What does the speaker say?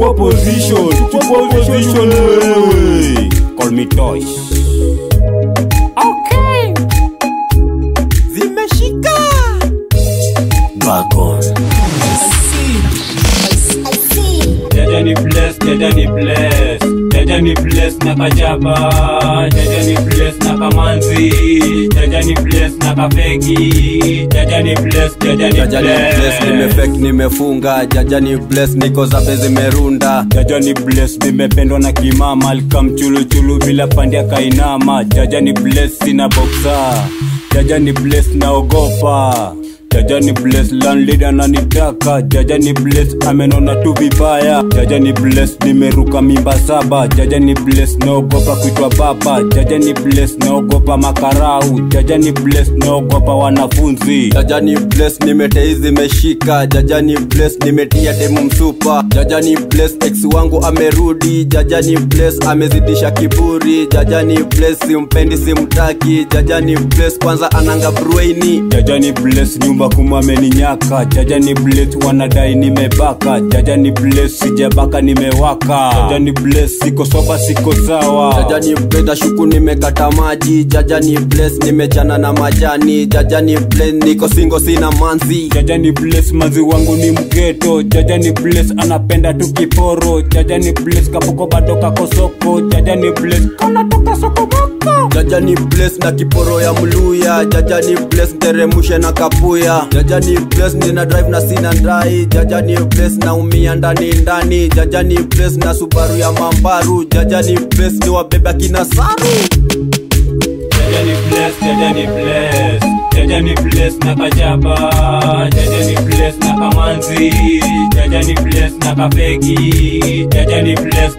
chukua position wewe. Call me Tosh. Okay. Zimeshika. Bagon. Jaja ni bless, Jaja ni bless na kajaba, Jaja ni bless na kamanzi, Jaja ni bless na kafeki, Jaja ni bless, nimefake nimefunga, Jaja ni bless niko zabe zimerunda, Jaja ni bless nimependwa na kimama, alikam chulu bila pandia kainama, Jaja ni bless sina boxer, Jaja ni bless naogopa, Jaja ni bless landlady ananitaka, Jaja ni bless amenona tu vibaya, Jaja ni bless nimeruka mimba 7, Jaja ni bless naogopa kuitwa baba, Jaja ni bless naogopa makarau, Jaja ni bless naogopa wanafunzi, Jaja ni bless nimeteizi meshika, Jaja ni bless nimetia demu msupa, Jaja ni bless ex wangu amerudi, Jaja ni bless amezidisha kiburi, Jaja ni bless simpendi simtaki, Jaja ni bless kwanza ananga bruini, Jaja ni bless nyumba kumameninyaka, Jaja ni bless wanadai nimebaka, Jaja ni bless sijabaka nimewaka, Jaja ni bless siko soba siko sawa, Jaja ni bless shuku nimekata maji, Jaja ni bless nimechana na majani, Jaja ni bless niko singo sina manzi, Jaja ni bless manzi wangu ni mgeto, Jaja ni bless anapenda tu kiporo, Jaja ni bless kapoko bado kako soko, Jaja ni bless kanatoka soko moko, Jaja ni bless na kiporo ya mluya, Jaja ni bless nteremushe na kapuya, Jaja ni bless nina drive na sina ndai, Jaja ni bless na umia ndani, Jaja ni bless na Subaru ya mambaru, Jaja ni bless ni wabeba kina saru, Jaja ni bless, Jaja ni bless na kajaba, Jaja ni bless na kamanzi, Jaja ni bless na kafeki, Jaja ni bless,